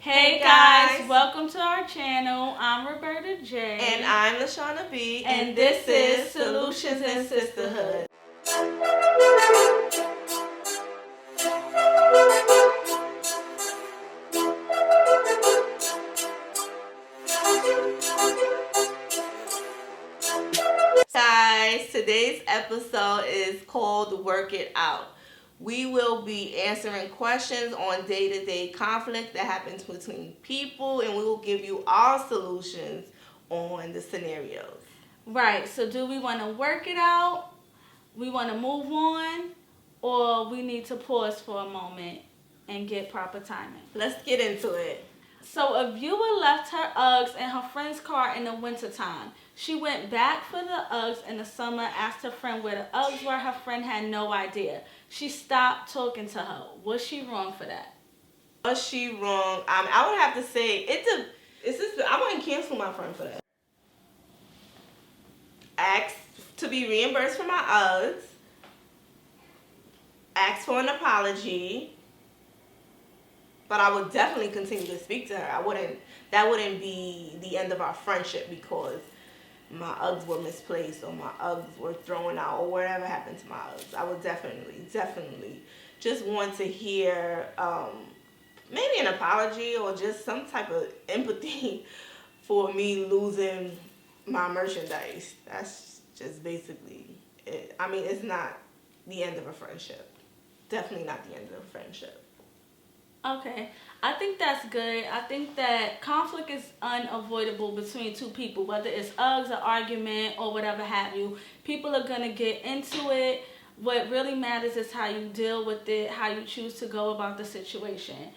Hey guys, welcome to our channel. I'm Roberta J. And I'm LaShawna B. And this is Solutions in Sisterhood. Guys, today's episode is called Work It Out. We will be answering questions on day-to-day conflict that happens between people, and we will give you our solutions on the scenarios. Right, so do we want to work it out? We want to move on? Or we need to pause for a moment and get proper timing? Let's get into it. So a viewer left her Uggs in her friend's car in the wintertime. She went back for the Uggs in the summer, asked her friend where the Uggs were. Her friend had no idea. She stopped talking to her. Was she wrong for that? Was she wrong? I would have to say, I wouldn't cancel my friend for that. Ask to be reimbursed for my Uggs. Ask for an apology. But I would definitely continue to speak to her. That wouldn't be the end of our friendship because my Uggs were misplaced or my Uggs were thrown out or whatever happened to my Uggs. I would definitely just want to hear maybe an apology or just some type of empathy for me losing my merchandise. That's just basically it. I mean, it's not the end of a friendship. Definitely not the end of a friendship. Okay, I think that's good. I think that conflict is unavoidable between two people, whether it's Uggs, an argument, or whatever have you. People are going to get into it. What really matters is how you deal with it, how you choose to go about the situation.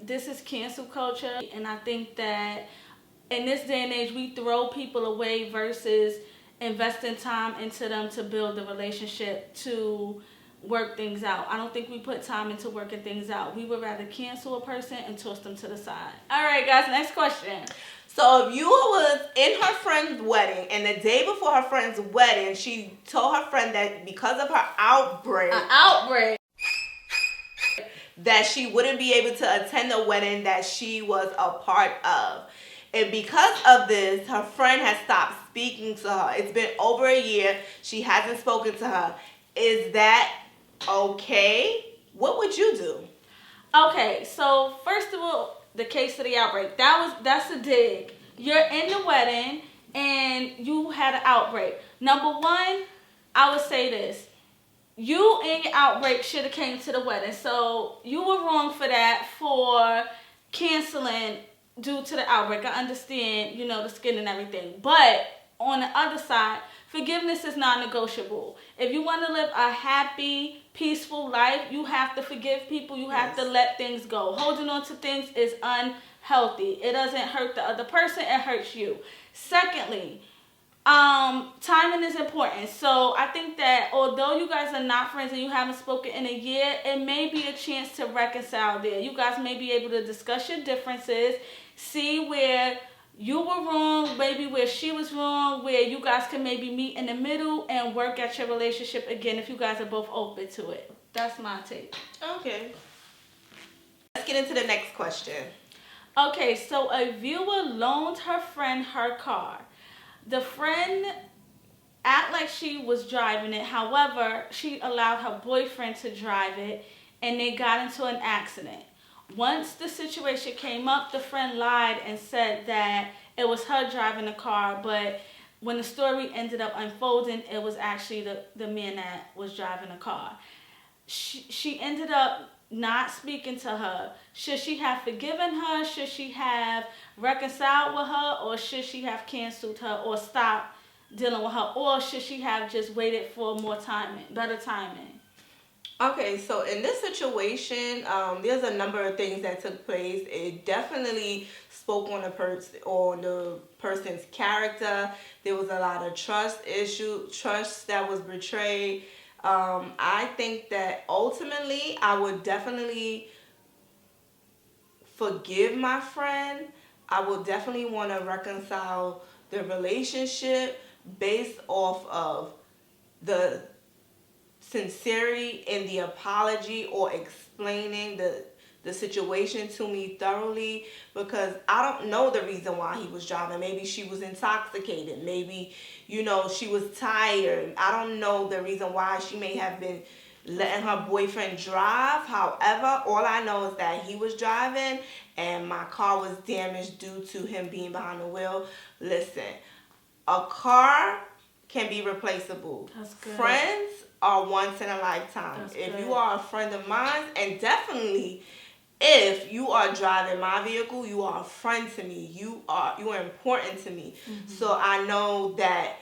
This is cancel culture, and I think that in this day and age, we throw people away versus investing time into them to build the relationship, to work things out. I don't think we put time into working things out. We would rather cancel a person and toss them to the side. All right, guys, next question. So if you was in her friend's wedding and the day before her friend's wedding, she told her friend that because of her outbreak, that she wouldn't be able to attend the wedding that she was a part of. And because of this, her friend has stopped speaking to her. It's been over a year. She hasn't spoken to her. Is that okay? What would you do? Okay, so first of all, the case of the outbreak. That's a dig. You're in the wedding and you had an outbreak. Number one, I would say this. You and your outbreak should have came to the wedding. So you were wrong for that, for canceling due to the outbreak. I understand, the skin and everything. But on the other side, forgiveness is non-negotiable. If you want to live a happy, peaceful life, you have to forgive people. You have to let things go. Holding on to things is unhealthy. It doesn't hurt the other person. It hurts you. Secondly, timing is important. So I think that although you guys are not friends and you haven't spoken in a year, it may be a chance to reconcile there. You guys may be able to discuss your differences, see where you were wrong, maybe where she was wrong, where you guys can maybe meet in the middle and work at your relationship again if you guys are both open to it. That's my take. Okay. Let's get into the next question. Okay, so a viewer loaned her friend her car. The friend acted like she was driving it. However, she allowed her boyfriend to drive it and they got into an accident. Once the situation came up, the friend lied and said that it was her driving the car, but when the story ended up unfolding, it was actually the man that was driving the car. She ended up not speaking to her. Should she have forgiven her? Should she have reconciled with her? Or should she have canceled her or stopped dealing with her? Or should she have just waited for more timing, better timing? Okay, so in this situation, there's a number of things that took place. It definitely spoke on the person's character. There was a lot of trust that was betrayed. I think that ultimately, I would definitely forgive my friend. I would definitely want to reconcile the relationship based off of the sincerity in the apology or explaining the situation to me thoroughly, because I don't know the reason why he was driving. Maybe she was intoxicated. Maybe, she was tired. I don't know the reason why she may have been letting her boyfriend drive. However, all I know is that he was driving and my car was damaged due to him being behind the wheel. Listen, a car can be replaceable. That's good. Friends are once in a lifetime. That's if good. you are a friend of mine, and definitely if you are driving my vehicle, you are a friend to me. You are important to me. Mm-hmm. So I know that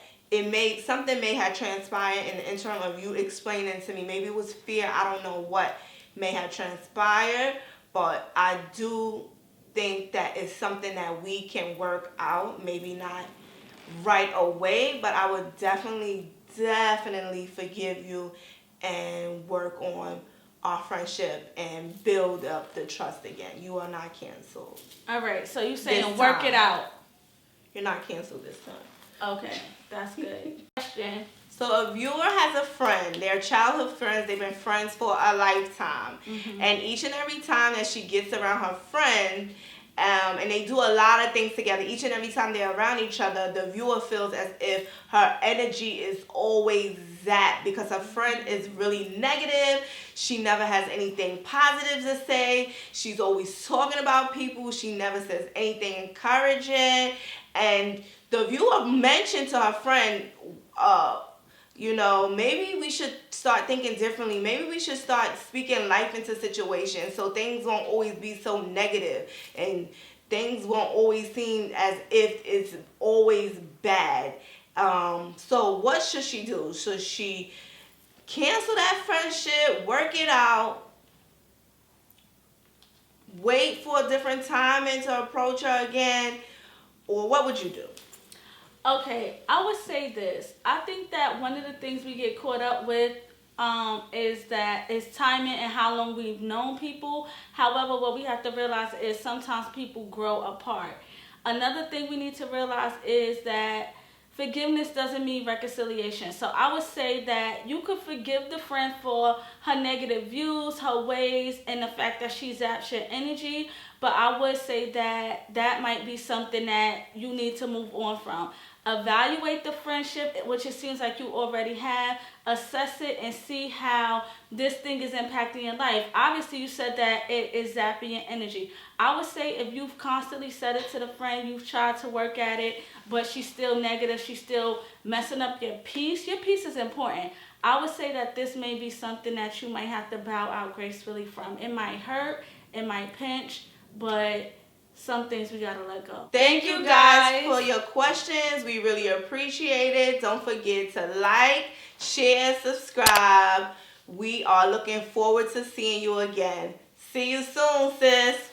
something may have transpired in the interim of you explaining to me. Maybe it was fear. I don't know what may have transpired, but I do think that it's something that we can work out. Maybe not right away, but I would definitely forgive you and work on our friendship and build up the trust again. You are not canceled. All right, so you saying work it out. You're not canceled this time. Okay, that's good. Question. So a viewer has a friend. They're childhood friends. They've been friends for a lifetime. Mm-hmm. And each and every time that she gets around her friend, and they do a lot of things together, each and every time they're around each other, the viewer feels as if her energy is always zapped because her friend is really negative. She never has anything positive to say. She's always talking about people. She never says anything encouraging. And the viewer mentioned to her friend, maybe we should start thinking differently. Maybe we should start speaking life into situations so things won't always be so negative and things won't always seem as if it's always bad. So what should she do? Should she cancel that friendship, work it out, wait for a different timing to approach her again, or what would you do? Okay, I would say this. I think that one of the things we get caught up with is timing and how long we've known people. However, what we have to realize is sometimes people grow apart. Another thing we need to realize is that forgiveness doesn't mean reconciliation. So I would say that you could forgive the friend for her negative views, her ways, and the fact that she zaps your energy. But I would say that might be something that you need to move on from. Evaluate the friendship, which it seems like you already have. Assess it and see how this thing is impacting your life. Obviously, you said that it is zapping your energy. I would say if you've constantly said it to the friend, you've tried to work at it, but she's still negative, she's still messing up your peace. Your peace is important. I would say that this may be something that you might have to bow out gracefully from. It might hurt, it might pinch, but some things we gotta let go. Thank you guys for your questions. We really appreciate it. Don't forget to like, share, subscribe. We are looking forward to seeing you again. See you soon, sis.